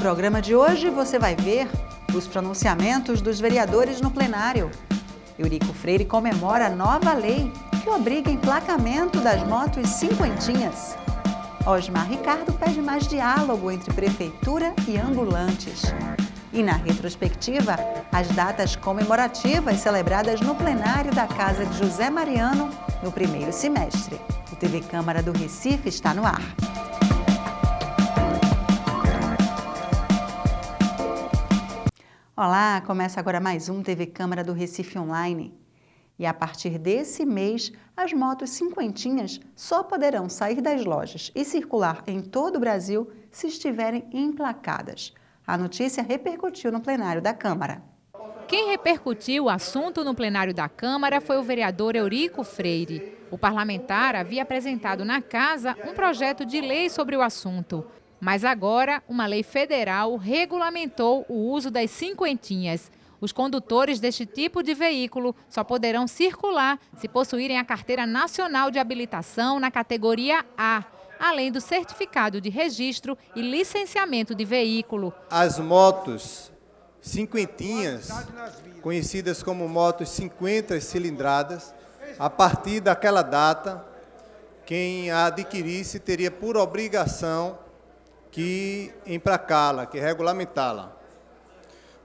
programa de hoje você vai ver os pronunciamentos dos vereadores no plenário. Eurico Freire comemora a nova lei que obriga emplacamento das motos cinquentinhas. Osmar Ricardo pede mais diálogo entre prefeitura e ambulantes. E na retrospectiva, as datas comemorativas celebradas no plenário da Casa de José Mariano no primeiro semestre. O TV Câmara do Recife está no ar. Olá, começa agora mais um TV Câmara do Recife Online. E a partir desse mês, as motos cinquentinhas só poderão sair das lojas e circular em todo o Brasil se estiverem emplacadas. A notícia repercutiu no plenário da Câmara. Quem repercutiu o assunto no plenário da Câmara foi o vereador Eurico Freire. O parlamentar havia apresentado na casa um projeto de lei sobre o assunto. Mas agora, uma lei federal regulamentou o uso das cinquentinhas. Os condutores deste tipo de veículo só poderão circular se possuírem a Carteira Nacional de Habilitação na categoria A, além do certificado de registro e licenciamento de veículo. As motos cinquentinhas, conhecidas como motos 50 cilindradas, a partir daquela data, quem a adquirisse teria por obrigação que emplacá-la, que regulamentá-la.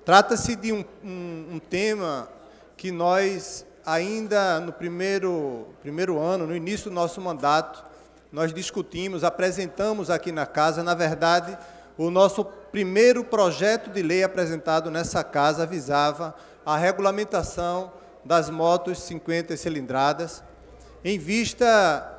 Trata-se de um tema que nós, ainda no primeiro ano, no início do nosso mandato, nós discutimos, apresentamos aqui na casa. Na verdade, o nosso primeiro projeto de lei apresentado nessa casa visava a regulamentação das motos 50 cilindradas, em vista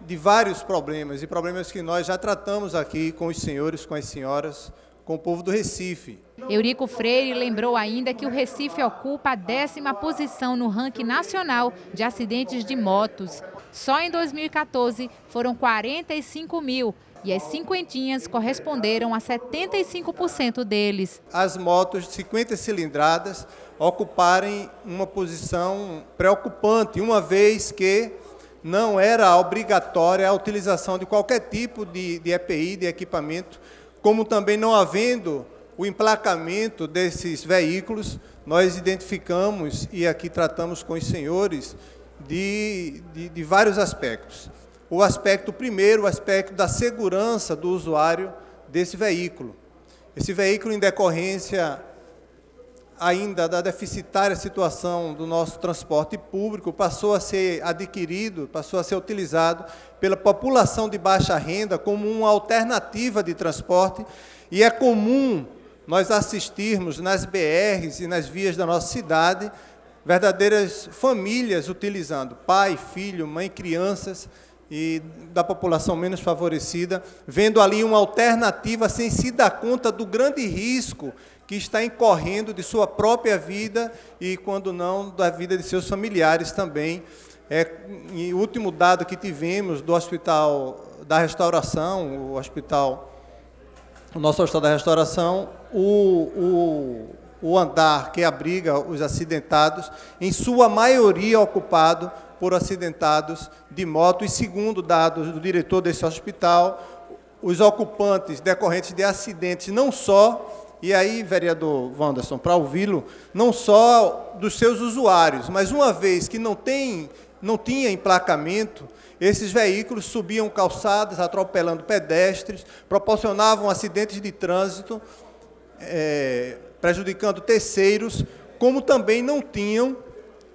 de vários problemas, e problemas que nós já tratamos aqui com os senhores, com as senhoras, com o povo do Recife. Eurico Freire lembrou ainda que o Recife ocupa a 10ª posição no ranking nacional de acidentes de motos. Só em 2014 foram 45 mil e as cinquentinhas corresponderam a 75% deles. As motos 50 cilindradas ocuparem uma posição preocupante, uma vez que não era obrigatória a utilização de qualquer tipo de EPI, de equipamento, como também não havendo o emplacamento desses veículos, nós identificamos e aqui tratamos com os senhores de vários aspectos. O aspecto primeiro, o aspecto da segurança do usuário desse veículo. Esse veículo, em decorrência ainda da deficitária situação do nosso transporte público, passou a ser adquirido, passou a ser utilizado pela população de baixa renda como uma alternativa de transporte, e é comum nós assistirmos nas BRs e nas vias da nossa cidade verdadeiras famílias utilizando, pai, filho, mãe, crianças e da população menos favorecida, vendo ali uma alternativa sem se dar conta do grande risco que está incorrendo de sua própria vida e, quando não, da vida de seus familiares também. E o último dado que tivemos do Hospital da Restauração, o nosso Hospital da Restauração, o andar que abriga os acidentados, em sua maioria ocupado por acidentados de moto, e segundo dados do diretor desse hospital, os ocupantes decorrentes de acidentes não só, e aí, vereador Wanderson, para ouvi-lo, não só dos seus usuários, mas uma vez que não tinha emplacamento, esses veículos subiam calçadas, atropelando pedestres, proporcionavam acidentes de trânsito, prejudicando terceiros, como também não tinham,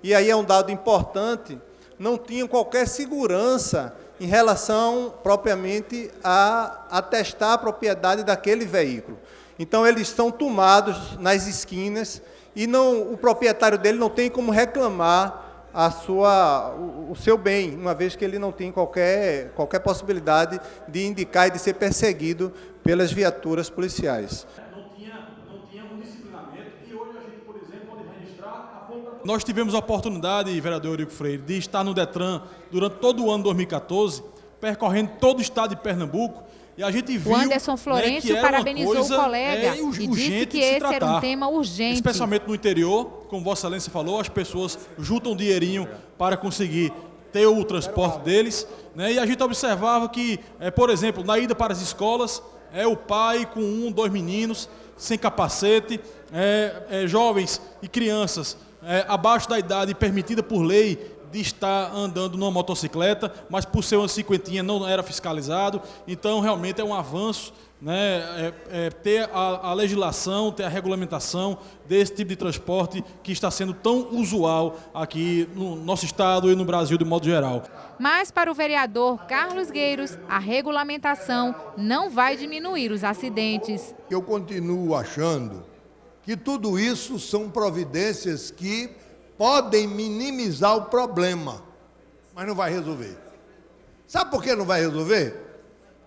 e aí é um dado importante, não tinham qualquer segurança em relação, propriamente, a atestar a propriedade daquele veículo. Então, eles estão tomados nas esquinas e o proprietário dele não tem como reclamar o seu bem, uma vez que ele não tem qualquer possibilidade de indicar e de ser perseguido pelas viaturas policiais. Não tinha um disciplinamento e hoje a gente, por exemplo, pode registrar a ponta... Nós tivemos a oportunidade, vereador Eurico Freire, de estar no DETRAN durante todo o ano 2014, percorrendo todo o estado de Pernambuco, e a gente viu, o Anderson Florencio parabenizou o colega e disse que esse era um tema urgente. Especialmente no interior, como Vossa Excelência falou, as pessoas juntam dinheirinho para conseguir ter o transporte deles, né? E a gente observava que, por exemplo, na ida para as escolas, é o pai com 1, 2 meninos, sem capacete, jovens e crianças abaixo da idade permitida por lei de estar andando numa motocicleta, mas por ser uma cinquentinha não era fiscalizado. Então, realmente é um avanço, né, ter a legislação, ter a regulamentação desse tipo de transporte que está sendo tão usual aqui no nosso estado e no Brasil de modo geral. Mas para o vereador Carlos Gueiros, a regulamentação não vai diminuir os acidentes. Eu continuo achando que tudo isso são providências que podem minimizar o problema, mas não vai resolver. Sabe por que não vai resolver?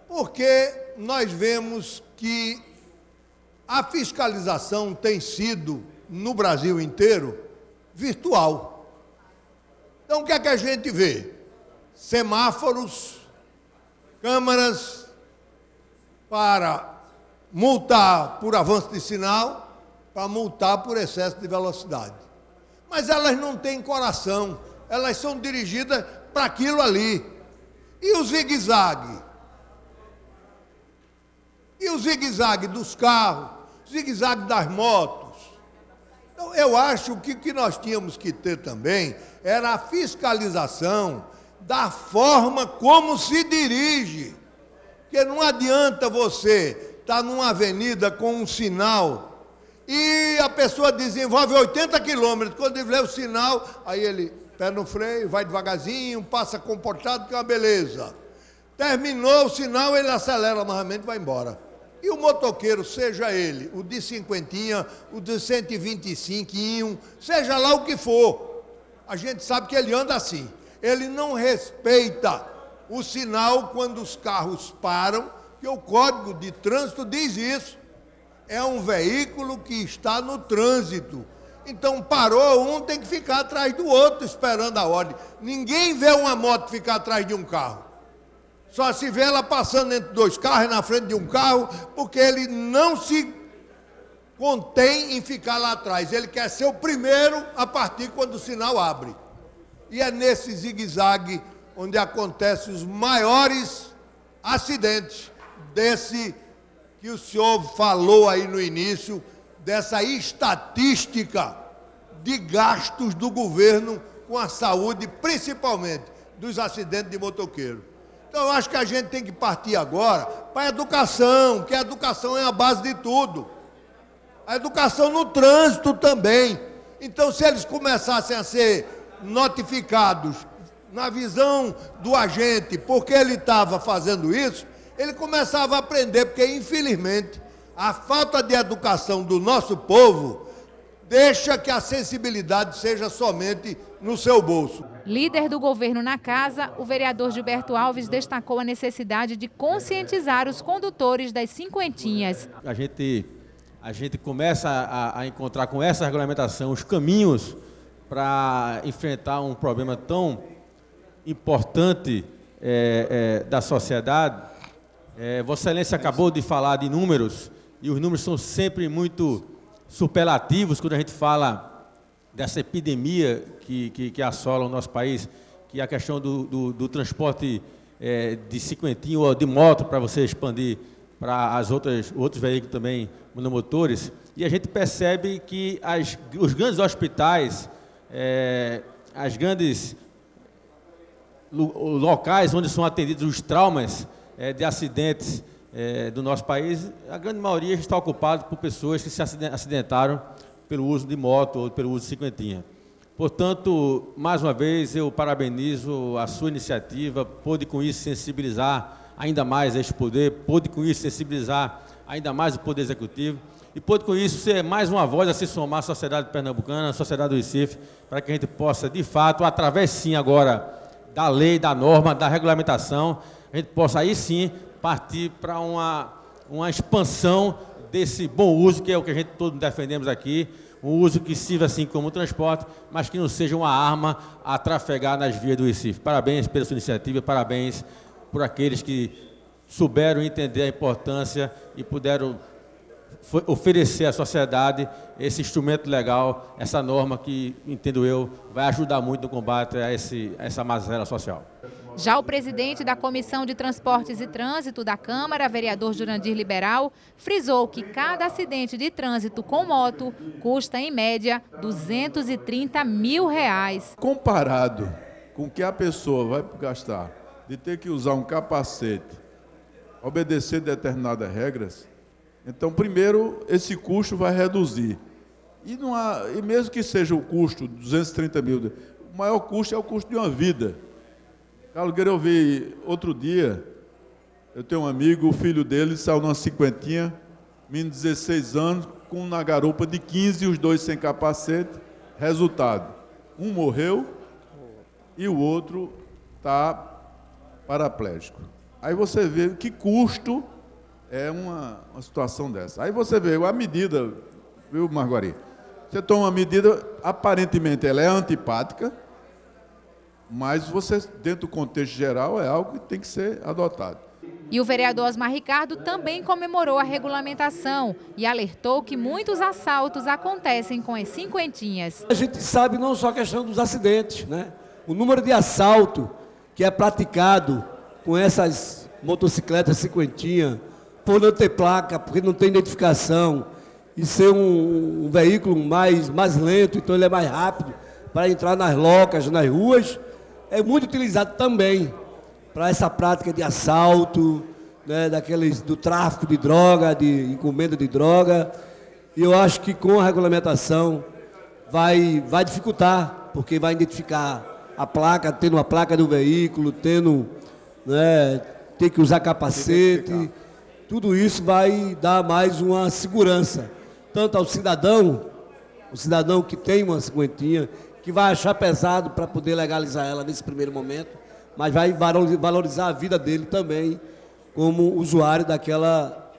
Porque nós vemos que a fiscalização tem sido, no Brasil inteiro, virtual. Então, o que é que a gente vê? Semáforos, câmaras para multar por avanço de sinal, para multar por excesso de velocidade. Mas elas não têm coração, elas são dirigidas para aquilo ali. E o zigue-zague? E o zigue-zague dos carros, o zigue-zague das motos? Então, eu acho que o que nós tínhamos que ter também era a fiscalização da forma como se dirige. Porque não adianta você estar numa avenida com um sinal e a pessoa desenvolve 80 quilômetros, quando ele vê o sinal, aí ele pé no freio, vai devagarzinho, passa comportado, que é uma beleza. Terminou o sinal, ele acelera novamente e vai embora. E o motoqueiro, seja ele o de cinquentinha, o de 125, seja lá o que for, a gente sabe que ele anda assim. Ele não respeita o sinal quando os carros param, que o Código de Trânsito diz isso. É um veículo que está no trânsito. Então, parou um, tem que ficar atrás do outro, esperando a ordem. Ninguém vê uma moto ficar atrás de um carro. Só se vê ela passando entre 2 carros, na frente de um carro, porque ele não se contém em ficar lá atrás. Ele quer ser o primeiro a partir quando o sinal abre. E é nesse zigue-zague onde acontecem os maiores acidentes desse que o senhor falou aí no início, dessa estatística de gastos do governo com a saúde, principalmente dos acidentes de motoqueiro. Então, eu acho que a gente tem que partir agora para a educação, que a educação é a base de tudo. A educação no trânsito também. Então, se eles começassem a ser notificados na visão do agente, porque ele estava fazendo isso, ele começava a aprender, porque, infelizmente, a falta de educação do nosso povo deixa que a sensibilidade seja somente no seu bolso. Líder do governo na casa, o vereador Gilberto Alves destacou a necessidade de conscientizar os condutores das cinquentinhas. A gente começa a encontrar com essa regulamentação os caminhos para enfrentar um problema tão importante da sociedade. Vossa Excelência acabou de falar de números, e os números são sempre muito superlativos quando a gente fala dessa epidemia que assola o nosso país, que é a questão do transporte de cinquentinho ou de moto, para você expandir para outros veículos também monomotores. E a gente percebe que os grandes hospitais, as grandes locais onde são atendidos os traumas de acidentes do nosso país, a grande maioria está ocupada por pessoas que se acidentaram pelo uso de moto ou pelo uso de cinquentinha. Portanto, mais uma vez, eu parabenizo a sua iniciativa, pôde com isso sensibilizar ainda mais este poder, pôde com isso sensibilizar ainda mais o Poder Executivo, e pôde com isso ser mais uma voz a se somar à sociedade pernambucana, à sociedade do Recife, para que a gente possa, de fato, através sim agora da lei, da norma, da regulamentação, a gente possa aí sim partir para uma expansão desse bom uso, que é o que a gente todos defendemos aqui, um uso que sirva assim como transporte, mas que não seja uma arma a trafegar nas vias do Recife. Parabéns pela sua iniciativa, parabéns por aqueles que souberam entender a importância e puderam oferecer à sociedade esse instrumento legal, essa norma que, entendo eu, vai ajudar muito no combate a essa mazela social. Já o presidente da Comissão de Transportes e Trânsito da Câmara, vereador Jurandir Liberal, frisou que cada acidente de trânsito com moto custa, em média, R$ 230 mil. Comparado com o que a pessoa vai gastar de ter que usar um capacete, obedecer determinadas regras, então, primeiro, esse custo vai reduzir. E mesmo que seja o custo de 230 mil, o maior custo é o custo de uma vida. Carlos Guerreiro, eu vi outro dia, eu tenho um amigo, o filho dele saiu numa cinquentinha, menino de 16 anos, com uma garupa de 15, os dois sem capacete. Resultado, um morreu e o outro está paraplégico. Aí você vê que custo é uma situação dessa. Aí você vê a medida, viu, Marguari? Você toma uma medida, aparentemente ela é antipática, mas você, dentro do contexto geral, é algo que tem que ser adotado. E o vereador Osmar Ricardo também comemorou a regulamentação e alertou que muitos assaltos acontecem com as cinquentinhas. A gente sabe não só a questão dos acidentes, né? O número de assalto que é praticado com essas motocicletas cinquentinha, por não ter placa, porque não tem identificação, e ser um veículo mais lento, então ele é mais rápido para entrar nas locas, nas ruas, é muito utilizado também para essa prática de assalto, né, do tráfico de droga, de encomenda de droga. E eu acho que com a regulamentação vai dificultar, porque vai identificar a placa, tendo a placa do veículo, ter que usar capacete. Tudo isso vai dar mais uma segurança, tanto ao cidadão, o cidadão que tem uma cinquentinha, que vai achar pesado para poder legalizar ela nesse primeiro momento, mas vai valorizar a vida dele também como usuário daquela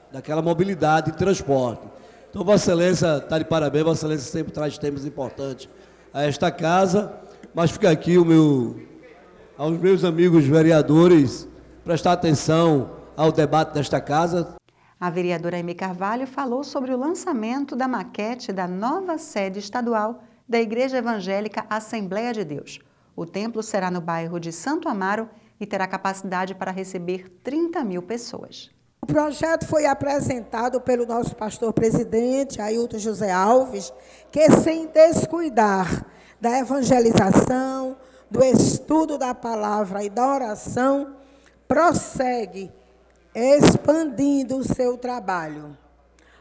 mobilidade e transporte. Então, Vossa Excelência está de parabéns, Vossa Excelência sempre traz temas importantes a esta casa, mas fica aqui aos meus amigos vereadores prestar atenção ao debate desta casa. A vereadora Aimee Carvalho falou sobre o lançamento da maquete da nova sede estadual da Igreja Evangélica Assembleia de Deus. O templo será no bairro de Santo Amaro e terá capacidade para receber 30 mil pessoas. O projeto foi apresentado pelo nosso pastor-presidente, Ailton José Alves, que, sem descuidar da evangelização, do estudo da palavra e da oração, prossegue expandindo o seu trabalho.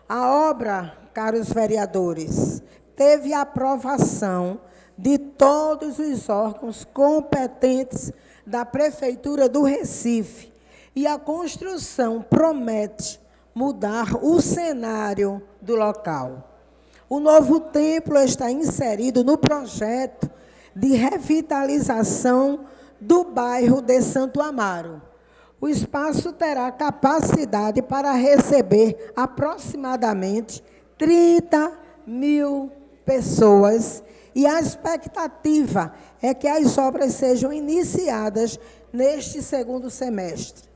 A obra, caros vereadores, teve a aprovação de todos os órgãos competentes da Prefeitura do Recife e a construção promete mudar o cenário do local. O novo templo está inserido no projeto de revitalização do bairro de Santo Amaro. O espaço terá capacidade para receber aproximadamente 30 mil pessoas e a expectativa é que as obras sejam iniciadas neste segundo semestre.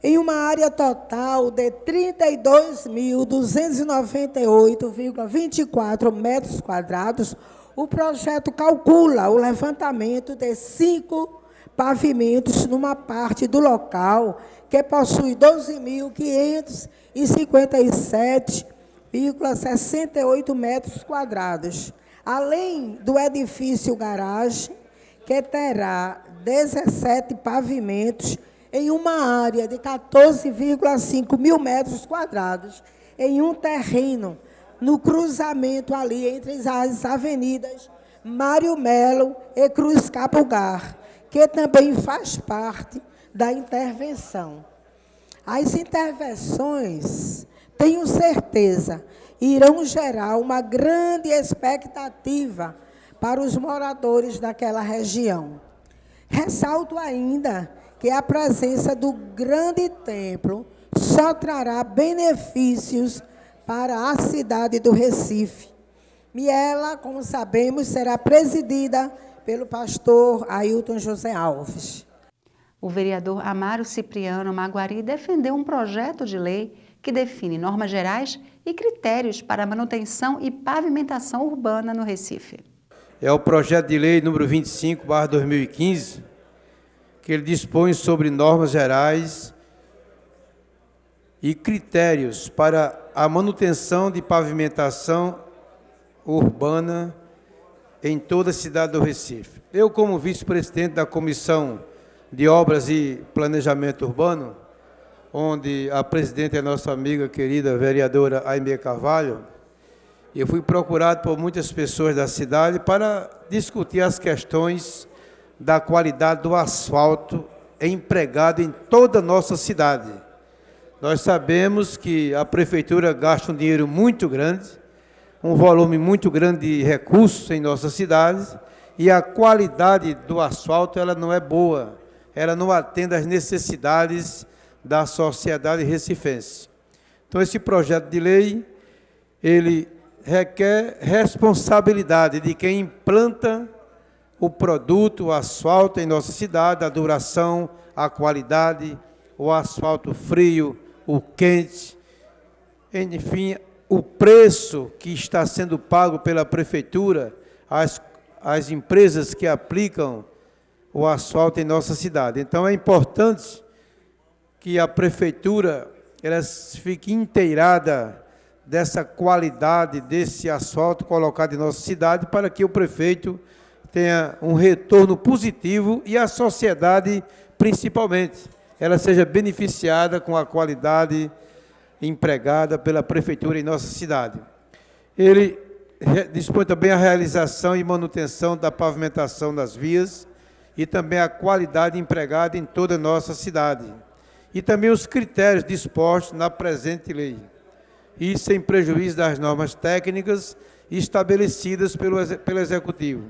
Em uma área total de 32.298,24 metros quadrados, o projeto calcula o levantamento de 5 pavimentos numa parte do local que possui 12.557,68 metros quadrados, além do edifício garagem, que terá 17 pavimentos em uma área de 14,5 mil metros quadrados, em um terreno no cruzamento ali entre as avenidas Mário Melo e Cruz Capugar, que também faz parte da intervenção. As intervenções, tenho certeza, irão gerar uma grande expectativa para os moradores daquela região. Ressalto ainda que a presença do grande templo só trará benefícios para a cidade do Recife. E ela, como sabemos, será presidida pelo pastor Ailton José Alves. O vereador Amaro Cipriano Maguari defendeu um projeto de lei que define normas gerais e critérios para a manutenção e pavimentação urbana no Recife. É o projeto de lei número 25/2015, que ele dispõe sobre normas gerais e critérios para a manutenção de pavimentação urbana em toda a cidade do Recife. Eu, como vice-presidente da Comissão de Obras e Planejamento Urbano, onde a presidente é nossa amiga querida vereadora Aimee Carvalho, eu fui procurado por muitas pessoas da cidade para discutir as questões da qualidade do asfalto empregado em toda a nossa cidade. Nós sabemos que a prefeitura gasta um dinheiro muito grande, um volume muito grande de recursos em nossa cidade, e a qualidade do asfalto ela não é boa, ela não atende às necessidades da sociedade recifense. Então, esse projeto de lei, ele requer responsabilidade de quem implanta o produto, o asfalto em nossa cidade, a duração, a qualidade, o asfalto frio, o quente, enfim, o preço que está sendo pago pela prefeitura às empresas que aplicam o asfalto em nossa cidade. Então, é importante que a prefeitura ela fique inteirada dessa qualidade, desse asfalto colocado em nossa cidade, para que o prefeito tenha um retorno positivo e a sociedade, principalmente, ela seja beneficiada com a qualidade empregada pela prefeitura em nossa cidade. Ele dispõe também a realização e manutenção da pavimentação das vias e também a qualidade empregada em toda a nossa cidade. E também os critérios dispostos na presente lei, e sem prejuízo das normas técnicas estabelecidas pelo Executivo.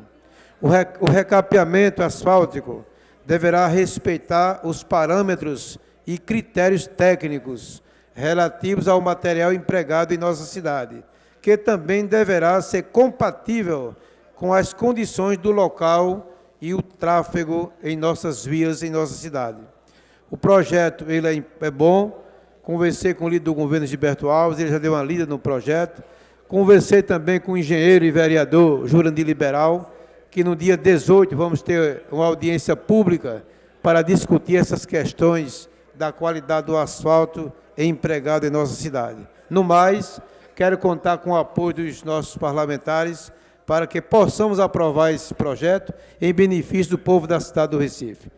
O recapeamento asfáltico deverá respeitar os parâmetros e critérios técnicos relativos ao material empregado em nossa cidade, que também deverá ser compatível com as condições do local e o tráfego em nossas vias, em nossa cidade. O projeto ele é bom, conversei com o líder do governo, Gilberto Alves, ele já deu uma lida no projeto, conversei também com o engenheiro e vereador Jurandir Liberal, que no dia 18 vamos ter uma audiência pública para discutir essas questões da qualidade do asfalto empregado em nossa cidade. No mais, quero contar com o apoio dos nossos parlamentares para que possamos aprovar esse projeto em benefício do povo da cidade do Recife.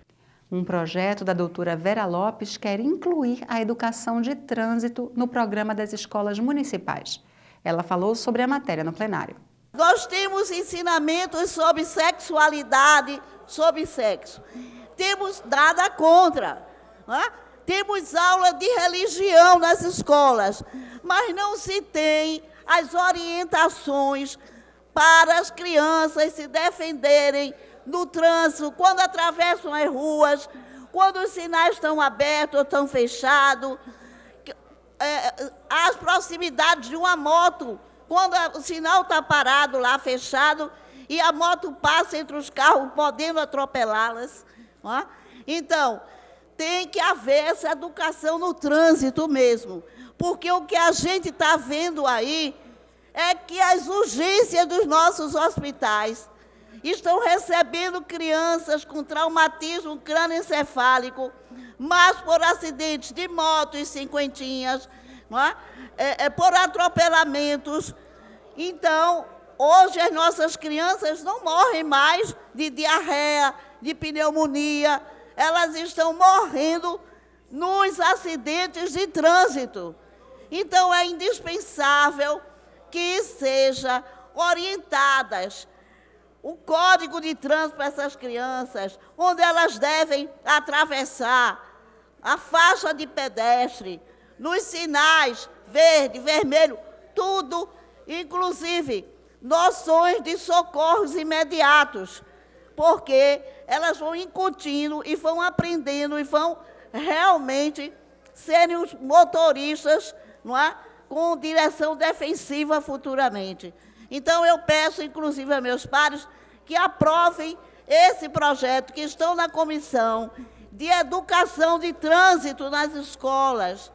Um projeto da doutora Vera Lopes quer incluir a educação de trânsito no programa das escolas municipais. Ela falou sobre a matéria no plenário. Nós temos ensinamentos sobre sexualidade, sobre sexo. Temos nada contra, não é? Temos aula de religião nas escolas, mas não se tem as orientações para as crianças se defenderem no trânsito, quando atravessam as ruas, quando os sinais estão abertos ou estão fechados, as proximidades de uma moto, quando o sinal está parado lá, fechado, e a moto passa entre os carros, podendo atropelá-las. Não é? Então, tem que haver essa educação no trânsito mesmo, porque o que a gente está vendo aí é que as urgências dos nossos hospitais estão recebendo crianças com traumatismo crânioencefálico, mas por acidentes de moto e cinquentinhas, não é? Por atropelamentos. Então, hoje as nossas crianças não morrem mais de diarreia, de pneumonia, elas estão morrendo nos acidentes de trânsito. Então, é indispensável que sejam orientadas o código de trânsito para essas crianças, onde elas devem atravessar a faixa de pedestre, nos sinais verde, vermelho, tudo, inclusive noções de socorros imediatos, porque elas vão incutindo e vão aprendendo e vão realmente serem os motoristas, não é? Com direção defensiva futuramente. Então, eu peço, inclusive, a meus pares que aprovem esse projeto, que estão na comissão de educação de trânsito nas escolas.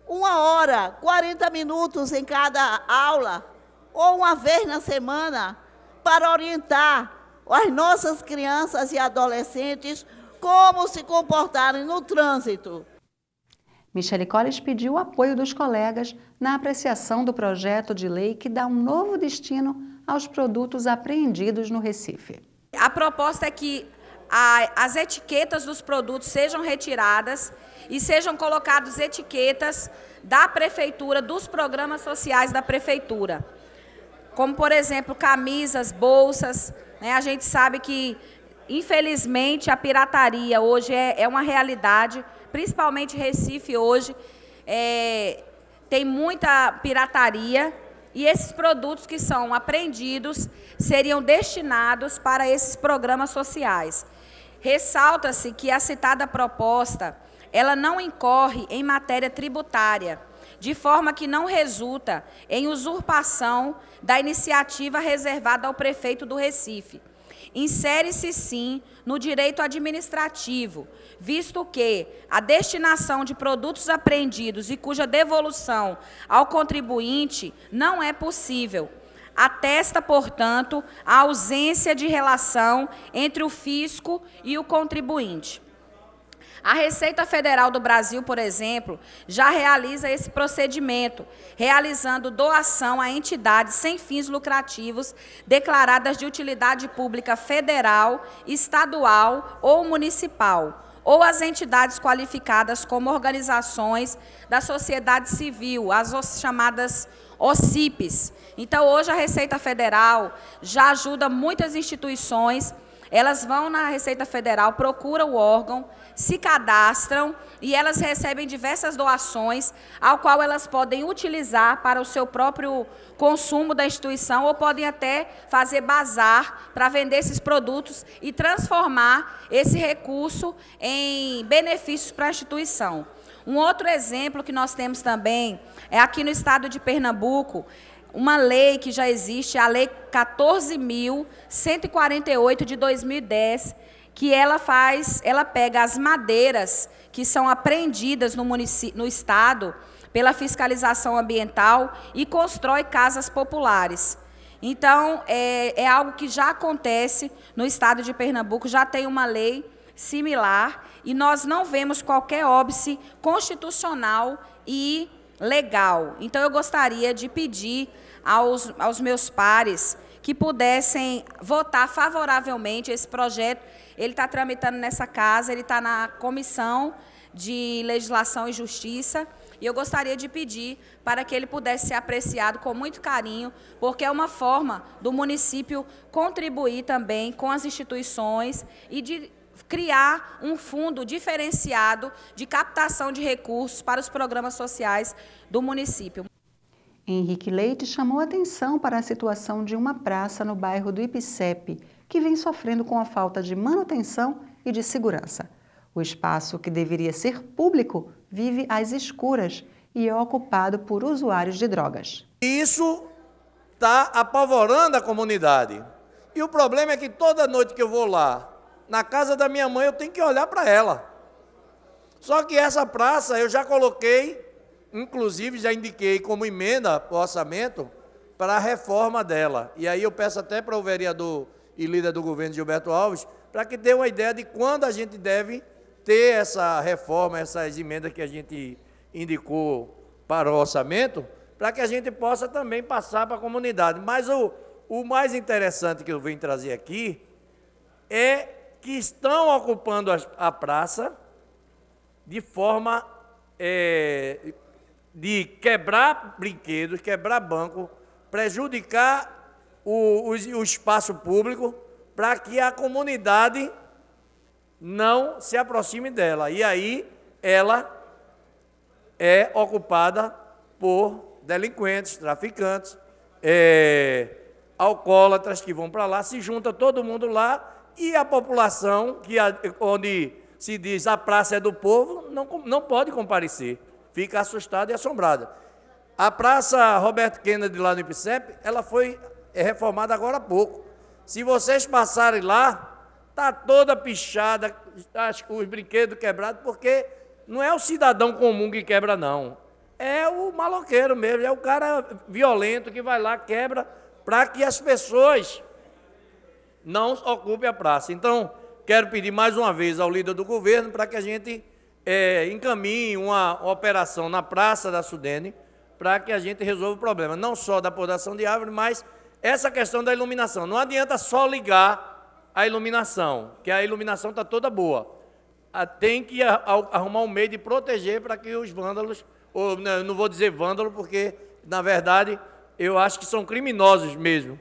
1 hora, 40 minutos em cada aula, ou uma vez na semana, para orientar as nossas crianças e adolescentes como se comportarem no trânsito. Michele Colles pediu o apoio dos colegas na apreciação do projeto de lei que dá um novo destino aos produtos apreendidos no Recife. A proposta é que as etiquetas dos produtos sejam retiradas e sejam colocadas etiquetas da prefeitura, dos programas sociais da prefeitura. Como, por exemplo, camisas, bolsas, né? A gente sabe que, infelizmente, a pirataria hoje é uma realidade, principalmente Recife hoje, tem muita pirataria, e esses produtos que são apreendidos seriam destinados para esses programas sociais. Ressalta-se que a citada proposta, ela não incorre em matéria tributária, de forma que não resulta em usurpação da iniciativa reservada ao prefeito do Recife. Insere-se, sim, no direito administrativo, visto que a destinação de produtos apreendidos e cuja devolução ao contribuinte não é possível. Atesta, portanto, a ausência de relação entre o fisco e o contribuinte. A Receita Federal do Brasil, por exemplo, já realiza esse procedimento, realizando doação a entidades sem fins lucrativos declaradas de utilidade pública federal, estadual ou municipal, ou as entidades qualificadas como organizações da sociedade civil, as chamadas OCIPs. Então, hoje a Receita Federal já ajuda muitas instituições. Elas vão na Receita Federal, procuram o órgão, se cadastram e elas recebem diversas doações, ao qual elas podem utilizar para o seu próprio consumo da instituição, ou podem até fazer bazar para vender esses produtos e transformar esse recurso em benefícios para a instituição. Um outro exemplo que nós temos também é aqui no estado de Pernambuco, uma lei que já existe, a Lei 14.148 de 2010, que ela pega as madeiras que são apreendidas no estado pela fiscalização ambiental e constrói casas populares. Então, é algo que já acontece no estado de Pernambuco, já tem uma lei similar, e nós não vemos qualquer óbice constitucional e legal. Então, eu gostaria de pedir aos meus pares que pudessem votar favoravelmente esse projeto. Ele está tramitando nessa casa, ele está na Comissão de Legislação e Justiça, e eu gostaria de pedir para que ele pudesse ser apreciado com muito carinho, porque é uma forma do município contribuir também com as instituições e de criar um fundo diferenciado de captação de recursos para os programas sociais do município. Henrique Leite chamou atenção para a situação de uma praça no bairro do Ipicep, que vem sofrendo com a falta de manutenção e de segurança. O espaço, que deveria ser público, vive às escuras e é ocupado por usuários de drogas. Isso está apavorando a comunidade. E o problema é que toda noite que eu vou lá, na casa da minha mãe, eu tenho que olhar para ela. Só que essa praça eu já coloquei, inclusive já indiquei como emenda para o orçamento, para a reforma dela. E aí eu peço até para o vereador e líder do governo, Gilberto Alves, para que dê uma ideia de quando a gente deve ter essa reforma, essas emendas que a gente indicou para o orçamento, para que a gente possa também passar para a comunidade. Mas o mais interessante que eu venho trazer aqui é que estão ocupando a praça de forma de quebrar brinquedos, quebrar banco, prejudicar o espaço público, para que a comunidade não se aproxime dela. E aí ela é ocupada por delinquentes, traficantes, alcoólatras que vão para lá, se junta todo mundo lá, e a população, onde se diz a praça é do povo, não pode comparecer, fica assustada e assombrada. A praça Roberto Kennedy lá no Ipicep, ela foi reformada agora há pouco. Se vocês passarem lá, está toda pichada, os brinquedos quebrados, porque não é o cidadão comum que quebra, não. É o maloqueiro mesmo, é o cara violento que vai lá, quebra, para que as pessoas não ocupem a praça. Então, quero pedir mais uma vez ao líder do governo para que a gente encaminhe uma operação na Praça da Sudene para que a gente resolva o problema, não só da podação de árvore, mas essa questão da iluminação. Não adianta só ligar a iluminação, que a iluminação está toda boa. Tem que arrumar um meio de proteger para que os vândalos, ou não vou dizer vândalo, porque, na verdade, eu acho que são criminosos mesmo.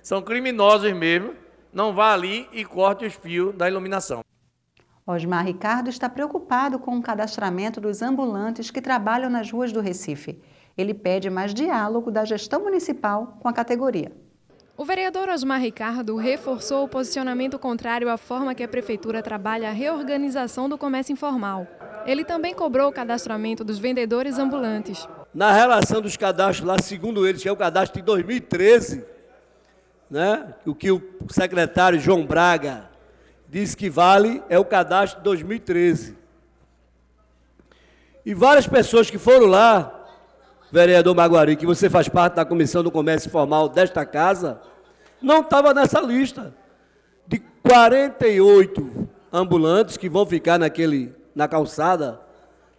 São criminosos mesmo. Não vá ali e corte os fios da iluminação. Osmar Ricardo está preocupado com o cadastramento dos ambulantes que trabalham nas ruas do Recife. Ele pede mais diálogo da gestão municipal com a categoria. O vereador Osmar Ricardo reforçou o posicionamento contrário à forma que a Prefeitura trabalha a reorganização do comércio informal. Ele também cobrou o cadastramento dos vendedores ambulantes. Na relação dos cadastros lá, segundo eles, que é o cadastro de 2013, né, o que o secretário João Braga diz que vale é o cadastro de 2013. E várias pessoas que foram lá, vereador Maguari, que você faz parte da Comissão do Comércio Informal desta casa, não estava nessa lista. De 48 ambulantes que vão ficar na calçada,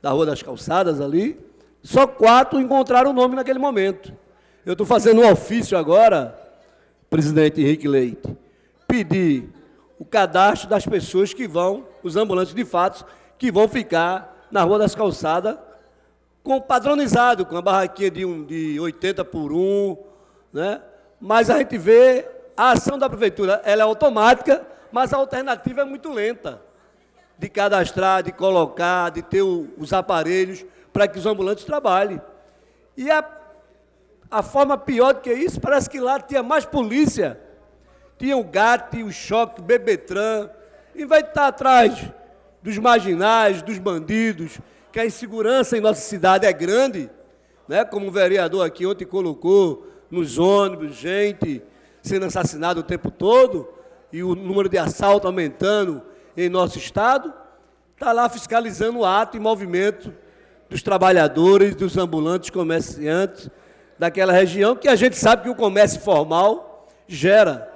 da Rua das Calçadas ali, só 4 encontraram o nome naquele momento. Eu estou fazendo um ofício agora, presidente Henrique Leite, pedir o cadastro das pessoas que vão, os ambulantes de fato, que vão ficar na Rua das Calçadas, padronizado, com a barraquinha de 80 por 1, né? Mas a gente vê a ação da Prefeitura, ela é automática, mas a alternativa é muito lenta, de cadastrar, de colocar, de ter os aparelhos para que os ambulantes trabalhem. E a forma pior do que isso, parece que lá tinha mais polícia, tinha o GAT, o Choque, o Bebetran, em vez de estar atrás dos marginais, dos bandidos, que a insegurança em nossa cidade é grande, né? Como o vereador aqui ontem colocou, nos ônibus, gente sendo assassinada o tempo todo, e o número de assalto aumentando em nosso estado, está lá fiscalizando o ato e movimento dos trabalhadores, dos ambulantes, comerciantes daquela região, que a gente sabe que o comércio formal gera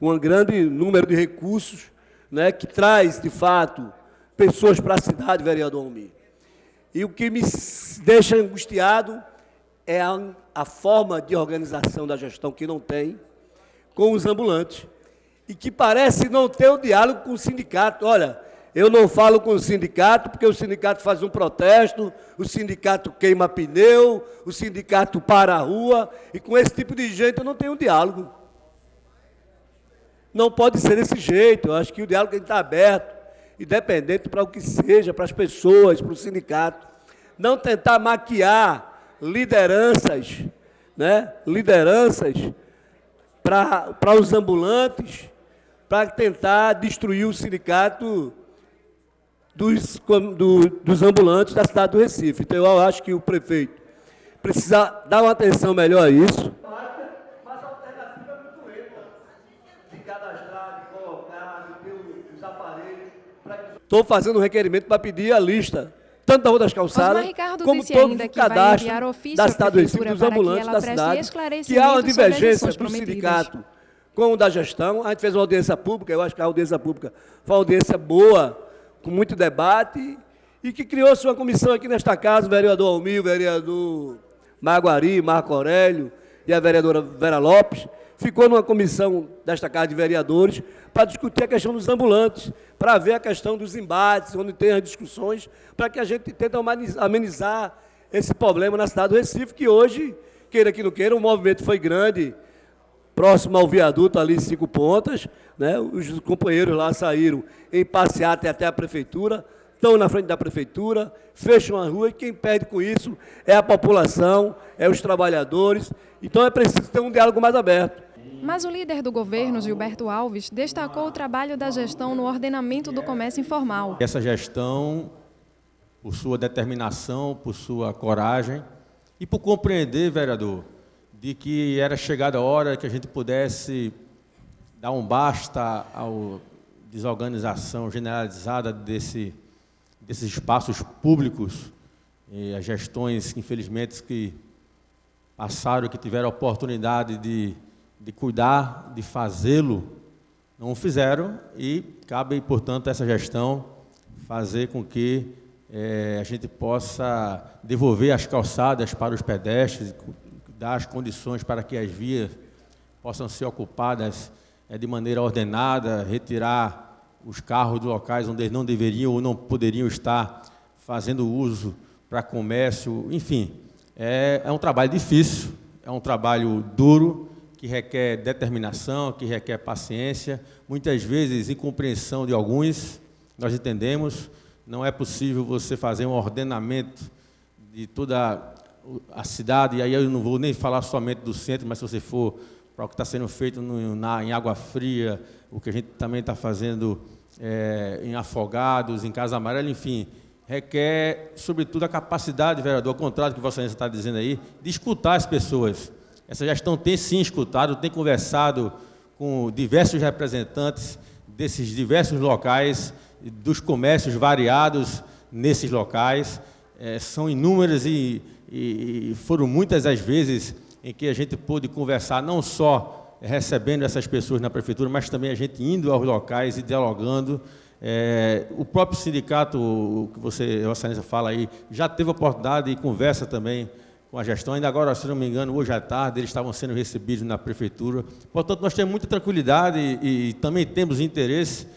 um grande número de recursos, né, que traz, de fato, pessoas para a cidade, vereador Almir. E o que me deixa angustiado é a forma de organização da gestão que não tem com os ambulantes e que parece não ter o diálogo com o sindicato. Olha, eu não falo com o sindicato porque o sindicato faz um protesto, o sindicato queima pneu, o sindicato para a rua, e com esse tipo de gente eu não tenho diálogo. Não pode ser desse jeito. Eu acho que o diálogo tem que estar aberto, independente para o que seja, para as pessoas, para o sindicato. Não tentar maquiar lideranças, né? Lideranças para os ambulantes, para tentar destruir o sindicato dos ambulantes da cidade do Recife. Então, eu acho que o prefeito precisa dar uma atenção melhor a isso. Mas a alternativa é muito lenta. De cadastrar, de colocar, de ter os aparelhos. Estou fazendo um requerimento para pedir a lista, tanto da Rua das Calçadas, como todo o cadastro da cidade do Recife, dos ambulantes da cidade, que há uma divergência do sindicato com o da gestão. A gente fez uma audiência pública, eu acho que a audiência pública foi uma audiência boa, com muito debate, e que criou-se uma comissão aqui nesta casa, o vereador Almir, o vereador Maguari, Marco Aurélio e a vereadora Vera Lopes, ficou numa comissão desta casa de vereadores para discutir a questão dos ambulantes, para ver a questão dos embates, onde tem as discussões, para que a gente tente amenizar esse problema na cidade do Recife, que hoje, queira que não queira, o movimento foi grande, próximo ao viaduto ali, 5 Pontas, né? Os companheiros lá saíram em passeata até a prefeitura, estão na frente da prefeitura, fecham a rua, e quem perde com isso é a população, é os trabalhadores. Então é preciso ter um diálogo mais aberto. Mas o líder do governo, Gilberto Alves, destacou o trabalho da gestão no ordenamento do comércio informal. Essa gestão, por sua determinação, por sua coragem e por compreender, vereador, de que era chegada a hora que a gente pudesse dar um basta à desorganização generalizada desses espaços públicos, e as gestões, infelizmente, que passaram, que tiveram a oportunidade de cuidar, de fazê-lo, não o fizeram e cabe, portanto, a essa gestão fazer com que a gente possa devolver as calçadas para os pedestres, dar as condições para que as vias possam ser ocupadas de maneira ordenada, retirar os carros de locais onde eles não deveriam ou não poderiam estar fazendo uso para comércio, enfim. É um trabalho difícil, é um trabalho duro, que requer determinação, que requer paciência, muitas vezes incompreensão de alguns, nós entendemos. Não é possível você fazer um ordenamento de toda a cidade, e aí eu não vou nem falar somente do centro, mas se você for para o que está sendo feito em Água Fria, o que a gente também está fazendo em Afogados, em Casa Amarela, enfim, requer, sobretudo, a capacidade, vereador, ao contrário do que Vossa Excelência está dizendo aí, de escutar as pessoas. Essa gestão tem, sim, escutado, tem conversado com diversos representantes desses diversos locais, dos comércios variados nesses locais. São inúmeras e foram muitas as vezes em que a gente pôde conversar, não só recebendo essas pessoas na prefeitura, mas também a gente indo aos locais e dialogando. O próprio sindicato, que Vossa Excelência fala aí, já teve a oportunidade e conversa também com a gestão. Ainda agora, se não me engano, hoje à tarde, eles estavam sendo recebidos na prefeitura. Portanto, nós temos muita tranquilidade e também temos interesse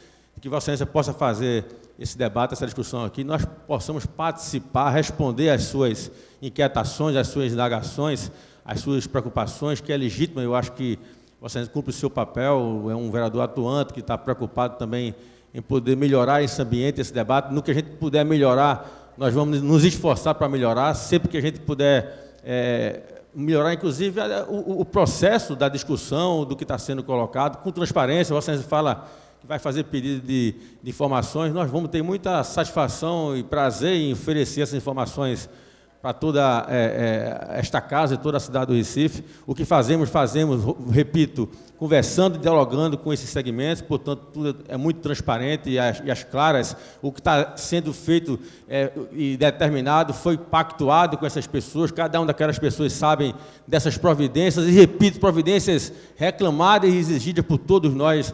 que Vossa Excelência possa fazer esse debate, essa discussão aqui, nós possamos participar, responder às suas inquietações, às suas indagações, às suas preocupações, que é legítima. Eu acho que Vossa Excelência cumpre o seu papel, é um vereador atuante que está preocupado também em poder melhorar esse ambiente, esse debate. No que a gente puder melhorar, nós vamos nos esforçar para melhorar, sempre que a gente puder melhorar, inclusive, o processo da discussão, do que está sendo colocado, com transparência. Vossa Excelência fala que vai fazer pedido de informações, nós vamos ter muita satisfação e prazer em oferecer essas informações para toda esta casa e toda a cidade do Recife. O que fazemos, repito, conversando, dialogando com esses segmentos, portanto, tudo é muito transparente e as claras. O que está sendo feito e determinado foi pactuado com essas pessoas, cada uma daquelas pessoas sabem dessas providências, e repito, providências reclamadas e exigidas por todos nós,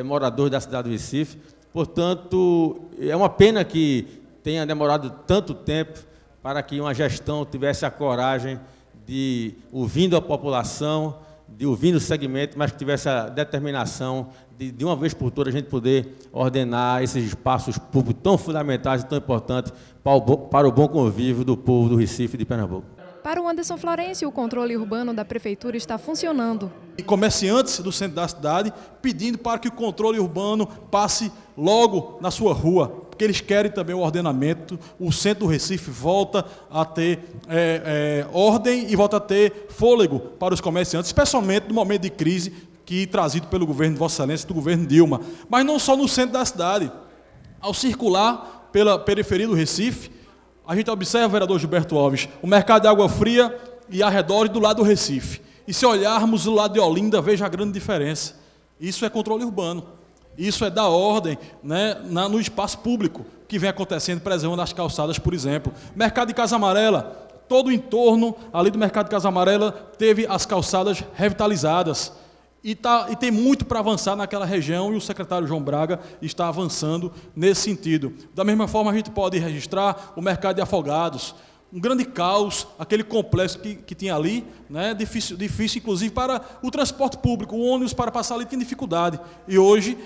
moradores da cidade do Recife. Portanto, é uma pena que tenha demorado tanto tempo para que uma gestão tivesse a coragem de, ouvindo a população, de ouvindo o segmento, mas que tivesse a determinação de uma vez por todas, a gente poder ordenar esses espaços públicos tão fundamentais e tão importantes para o bom convívio do povo do Recife e de Pernambuco. Para o Anderson Florencio, o controle urbano da prefeitura está funcionando. E comerciantes do centro da cidade pedindo para que o controle urbano passe logo na sua rua, porque eles querem também o ordenamento. O centro do Recife volta a ter ordem e volta a ter fôlego para os comerciantes, especialmente no momento de crise trazido pelo governo de Vossa Excelência, do governo Dilma. Mas não só no centro da cidade. Ao circular pela periferia do Recife, a gente observa, vereador Gilberto Alves, o mercado de Água Fria e arredores do lado do Recife. E se olharmos do lado de Olinda, veja a grande diferença. Isso é controle urbano. Isso é dar ordem, né, no espaço público que vem acontecendo, preservando as calçadas, por exemplo. Mercado de Casa Amarela, todo o entorno ali do mercado de Casa Amarela teve as calçadas revitalizadas. E tem muito para avançar naquela região, e o secretário João Braga está avançando nesse sentido. Da mesma forma, a gente pode registrar o mercado de Afogados, um grande caos, aquele complexo que tinha ali, né, difícil inclusive para o transporte público, o ônibus para passar ali tinha dificuldade, e hoje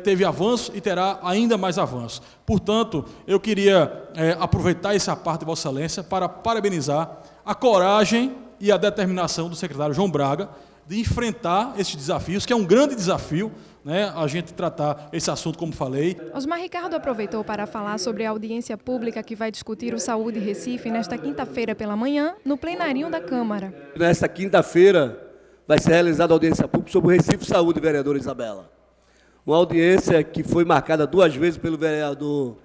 teve avanço e terá ainda mais avanço. Portanto, eu queria aproveitar essa parte de Vossa Excelência para parabenizar a coragem e a determinação do secretário João Braga de enfrentar esses desafios, que é um grande desafio, né, a gente tratar esse assunto, como falei. Osmar Ricardo aproveitou para falar sobre a audiência pública que vai discutir o Saúde Recife nesta quinta-feira pela manhã, no plenarinho da Câmara. Nesta quinta-feira vai ser realizada a audiência pública sobre o Recife Saúde, vereadora Isabela. Uma audiência que foi marcada 2 vezes pelo vereador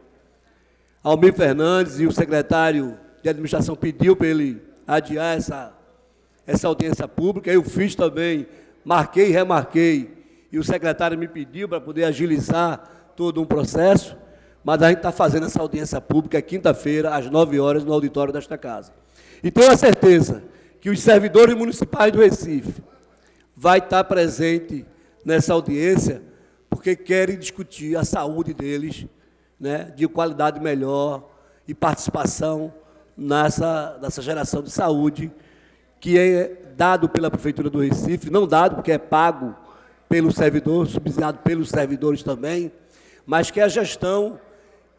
Almir Fernandes, e o secretário de administração pediu para ele adiar essa audiência pública. Eu fiz também, marquei e remarquei, e o secretário me pediu para poder agilizar todo um processo, mas a gente está fazendo essa audiência pública quinta-feira, às 9 horas, no auditório desta casa. E tenho a certeza que os servidores municipais do Recife vai estar presente nessa audiência porque querem discutir a saúde deles, né, de qualidade melhor e participação nessa geração de saúde, que é dado pela Prefeitura do Recife, não dado porque é pago pelo servidor, subsidiado pelos servidores também, mas que a gestão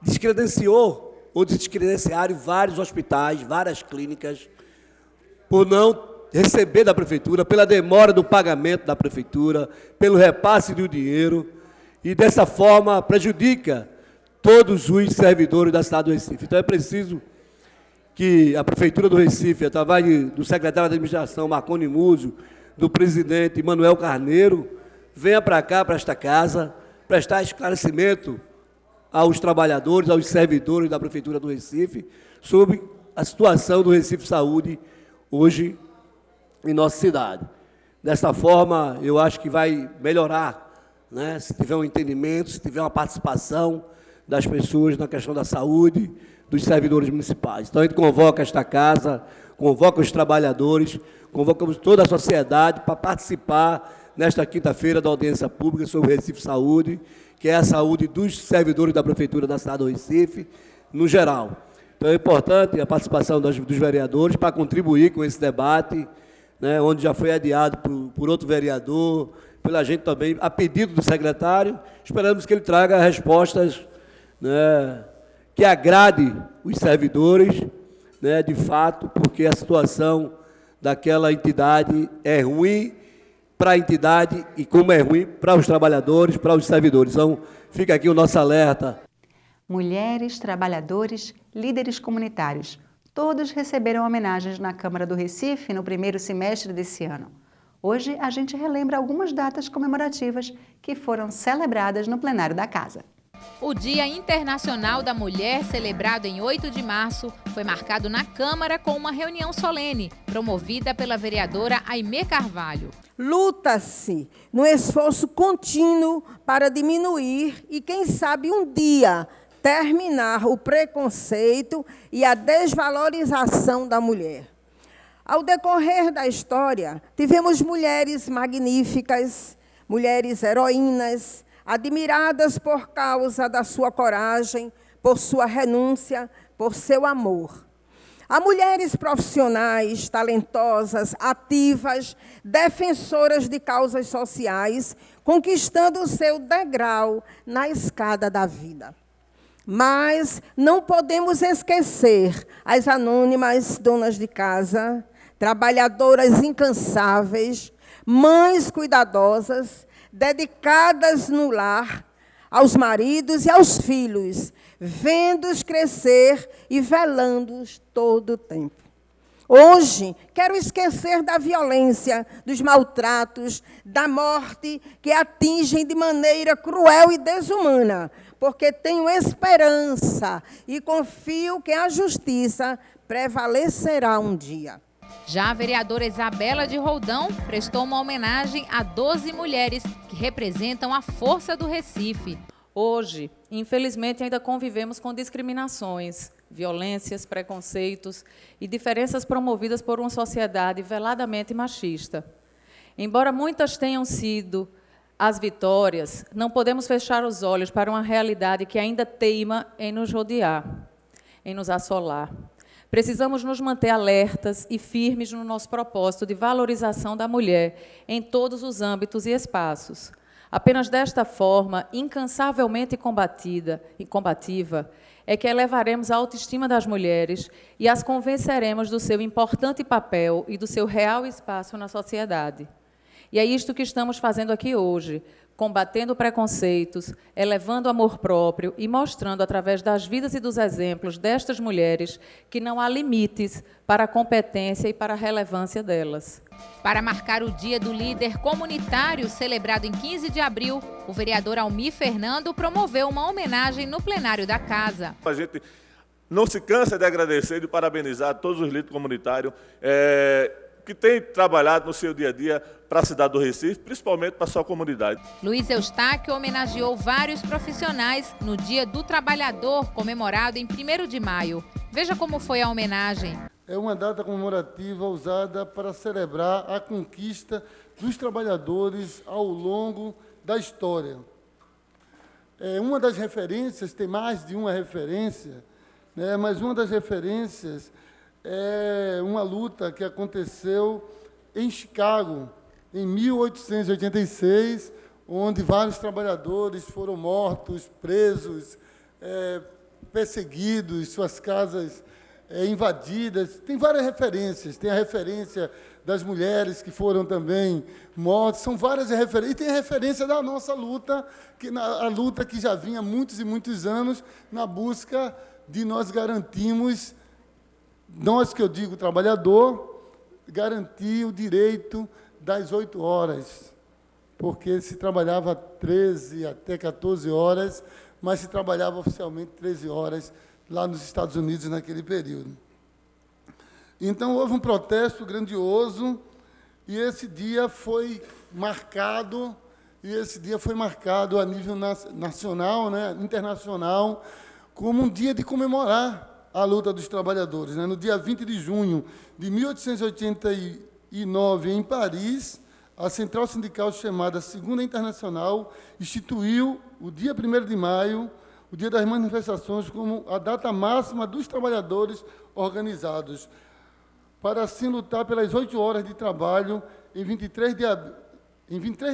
descredenciou ou descredenciaram vários hospitais, várias clínicas, por não receber da Prefeitura, pela demora do pagamento da Prefeitura, pelo repasse do dinheiro, e dessa forma prejudica todos os servidores da cidade do Recife. Então é preciso que a Prefeitura do Recife, através do secretário de Administração, Marconi Muso, do presidente Manuel Carneiro, venha para cá, para esta casa, prestar esclarecimento aos trabalhadores, aos servidores da Prefeitura do Recife, sobre a situação do Recife Saúde hoje em nossa cidade. Dessa forma, eu acho que vai melhorar, né, se tiver um entendimento, se tiver uma participação das pessoas na questão da saúde, dos servidores municipais. Então, a gente convoca esta casa, convoca os trabalhadores, convocamos toda a sociedade para participar nesta quinta-feira da audiência pública sobre o Recife Saúde, que é a saúde dos servidores da Prefeitura da cidade do Recife, no geral. Então, é importante a participação dos vereadores para contribuir com esse debate, né, onde já foi adiado por outro vereador, pela gente também, a pedido do secretário. Esperamos que ele traga respostas, né, que agrade os servidores, né, de fato, porque a situação daquela entidade é ruim para a entidade e como é ruim para os trabalhadores, para os servidores. Então, fica aqui o nosso alerta. Mulheres, trabalhadores, líderes comunitários, todos receberam homenagens na Câmara do Recife no primeiro semestre desse ano. Hoje, a gente relembra algumas datas comemorativas que foram celebradas no plenário da Casa. O Dia Internacional da Mulher, celebrado em 8 de março, foi marcado na Câmara com uma reunião solene, promovida pela vereadora Aimê Carvalho. Luta-se no esforço contínuo para diminuir e, quem sabe, um dia terminar o preconceito e a desvalorização da mulher. Ao decorrer da história, tivemos mulheres magníficas, mulheres heroínas, admiradas por causa da sua coragem, por sua renúncia, por seu amor. Há mulheres profissionais, talentosas, ativas, defensoras de causas sociais, conquistando o seu degrau na escada da vida. Mas não podemos esquecer as anônimas donas de casa, trabalhadoras incansáveis, mães cuidadosas, dedicadas no lar, aos maridos e aos filhos, vendo-os crescer e velando-os todo o tempo. Hoje, quero esquecer da violência, dos maltratos, da morte que atingem de maneira cruel e desumana, porque tenho esperança e confio que a justiça prevalecerá um dia. Já a vereadora Isabela de Roldão prestou uma homenagem a 12 mulheres que representam a força do Recife. Hoje, infelizmente, ainda convivemos com discriminações, violências, preconceitos e diferenças promovidas por uma sociedade veladamente machista. Embora muitas tenham sido as vitórias, não podemos fechar os olhos para uma realidade que ainda teima em nos rodear, em nos assolar. Precisamos nos manter alertas e firmes no nosso propósito de valorização da mulher em todos os âmbitos e espaços. Apenas desta forma, incansavelmente combatida e combativa, é que elevaremos a autoestima das mulheres e as convenceremos do seu importante papel e do seu real espaço na sociedade. E é isto que estamos fazendo aqui hoje, combatendo preconceitos, elevando o amor próprio e mostrando, através das vidas e dos exemplos destas mulheres, que não há limites para a competência e para a relevância delas. Para marcar o Dia do Líder Comunitário, celebrado em 15 de abril, o vereador Almir Fernando promoveu uma homenagem no plenário da Casa. A gente não se cansa de agradecer e de parabenizar todos os líderes comunitários que têm trabalhado no seu dia a dia para a cidade do Recife, principalmente para a sua comunidade. Luiz Eustáquio homenageou vários profissionais no Dia do Trabalhador, comemorado em 1º de maio. Veja como foi a homenagem. É uma data comemorativa usada para celebrar a conquista dos trabalhadores ao longo da história. uma das referências, tem mais de uma referência, né, mas uma das referências é uma luta que aconteceu em Chicago, em 1886, onde vários trabalhadores foram mortos, presos, perseguidos, suas casas invadidas. Tem várias referências. Tem a referência das mulheres que foram também mortas. São várias referências. E tem a referência da nossa luta, a luta que já vinha há muitos e muitos anos na busca de nós garantirmos, nós que eu digo trabalhador, garantir o direito das 8 horas. Porque se trabalhava 13 até 14 horas, mas se trabalhava oficialmente 13 horas lá nos Estados Unidos naquele período. Então, houve um protesto grandioso, e esse dia foi marcado, a nível nacional, né, internacional, como um dia de comemorar a luta dos trabalhadores. Né? No dia 20 de junho de 1889, em Paris, a central sindical chamada Segunda Internacional instituiu o dia 1º de maio, o dia das manifestações, como a data máxima dos trabalhadores organizados, para assim lutar pelas 8 horas de trabalho. Em 23 de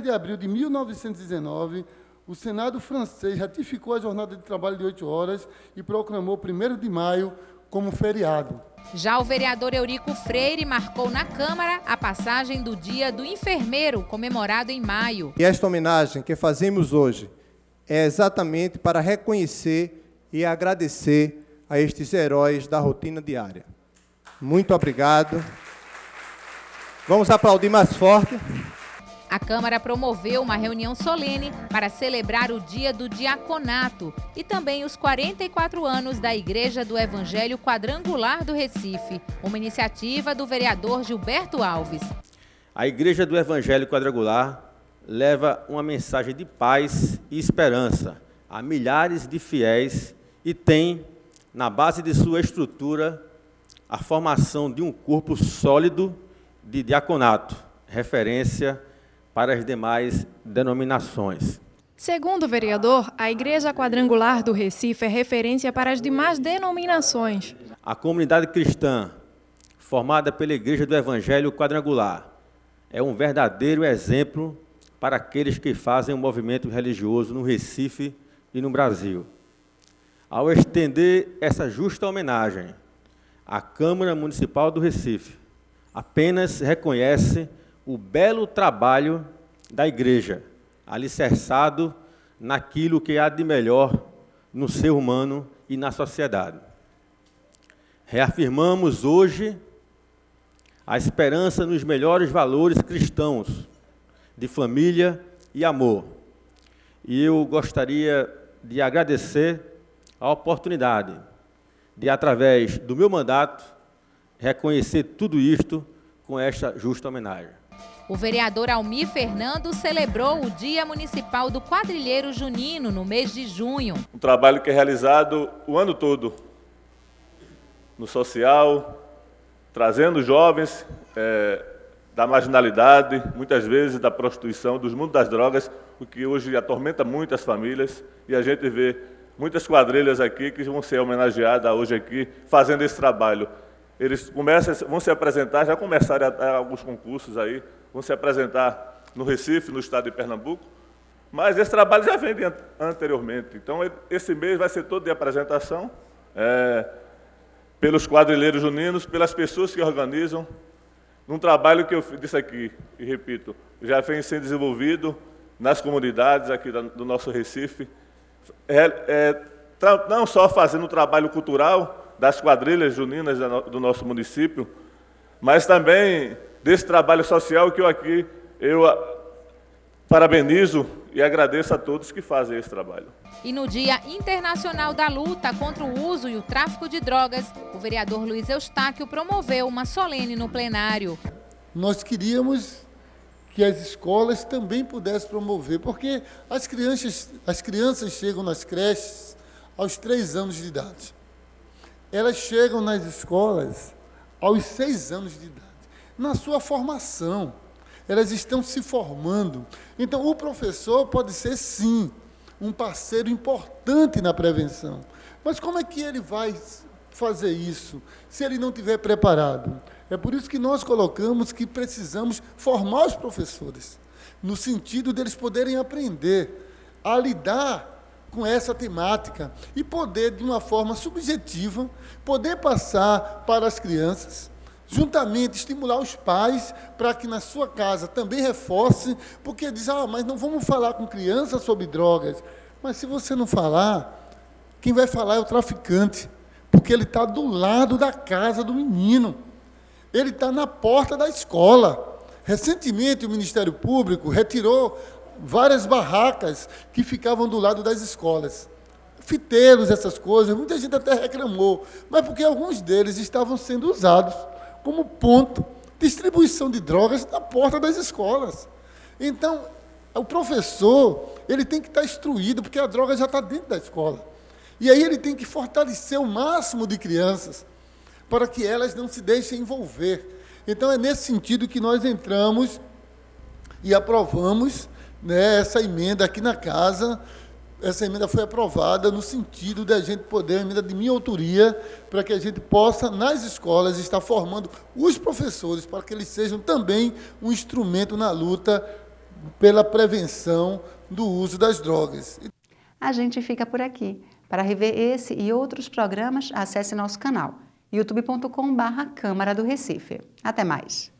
abril de 1919, o Senado francês ratificou a jornada de trabalho de 8 horas e proclamou 1º de maio como feriado. Já o vereador Eurico Freire marcou na Câmara a passagem do Dia do Enfermeiro, comemorado em maio. E esta homenagem que fazemos hoje é exatamente para reconhecer e agradecer a estes heróis da rotina diária. Muito obrigado. Vamos aplaudir mais forte. A Câmara promoveu uma reunião solene para celebrar o Dia do Diaconato e também os 44 anos da Igreja do Evangelho Quadrangular do Recife, uma iniciativa do vereador Gilberto Alves. A Igreja do Evangelho Quadrangular leva uma mensagem de paz e esperança a milhares de fiéis e tem, na base de sua estrutura, a formação de um corpo sólido de diaconato, referência para as demais denominações. Segundo o vereador, a Igreja Quadrangular do Recife é referência para as demais denominações. A comunidade cristã, formada pela Igreja do Evangelho Quadrangular, é um verdadeiro exemplo para aqueles que fazem o movimento religioso no Recife e no Brasil. Ao estender essa justa homenagem, a Câmara Municipal do Recife apenas reconhece o belo trabalho da Igreja, alicerçado naquilo que há de melhor no ser humano e na sociedade. Reafirmamos hoje a esperança nos melhores valores cristãos, de família e amor. E eu gostaria de agradecer a oportunidade de, através do meu mandato, reconhecer tudo isto com esta justa homenagem. O vereador Almir Fernando celebrou o Dia Municipal do Quadrilheiro Junino no mês de junho. Um trabalho que é realizado o ano todo, no social, trazendo jovens da marginalidade, muitas vezes da prostituição, dos mundos das drogas, o que hoje atormenta muitas famílias, e a gente vê muitas quadrilhas aqui que vão ser homenageadas hoje aqui, fazendo esse trabalho. Eles vão se apresentar, já começaram alguns concursos aí, vão se apresentar no Recife, no estado de Pernambuco, mas esse trabalho já vem anteriormente. Então, esse mês vai ser todo de apresentação, pelos quadrilheiros juninos, pelas pessoas que organizam, num trabalho que eu disse aqui, e repito, já vem sendo desenvolvido nas comunidades aqui do nosso Recife, não só fazendo o trabalho cultural das quadrilhas juninas do nosso município, mas também desse trabalho social que eu parabenizo e agradeço a todos que fazem esse trabalho. E no Dia Internacional da Luta contra o Uso e o Tráfico de Drogas, o vereador Luiz Eustáquio promoveu uma solene no plenário. Nós queríamos que as escolas também pudessem promover, porque as crianças chegam nas creches aos 3 anos de idade. Elas chegam nas escolas aos 6 anos de idade, na sua formação. Elas estão se formando. Então, o professor pode ser, sim, um parceiro importante na prevenção. Mas como é que ele vai fazer isso se ele não estiver preparado? É por isso que nós colocamos que precisamos formar os professores, no sentido deles poderem aprender a lidar com essa temática e poder, de uma forma subjetiva, poder passar para as crianças, juntamente estimular os pais para que na sua casa também reforce, porque diz, mas não vamos falar com criança sobre drogas. Mas se você não falar, quem vai falar é o traficante, porque ele está do lado da casa do menino, ele está na porta da escola. Recentemente o Ministério Público retirou várias barracas que ficavam do lado das escolas. Fiteiros, essas coisas, muita gente até reclamou, mas porque alguns deles estavam sendo usados como ponto de distribuição de drogas na porta das escolas. Então, o professor, ele tem que estar instruído, porque a droga já está dentro da escola. E aí ele tem que fortalecer o máximo de crianças, para que elas não se deixem envolver. Então, é nesse sentido que nós entramos e aprovamos, né, essa emenda aqui na casa. Essa emenda foi aprovada no sentido de a gente poder, emenda de minha autoria, para que a gente possa, nas escolas, estar formando os professores, para que eles sejam também um instrumento na luta pela prevenção do uso das drogas. A gente fica por aqui. Para rever esse e outros programas, acesse nosso canal, youtube.com/Câmara do Recife. Até mais!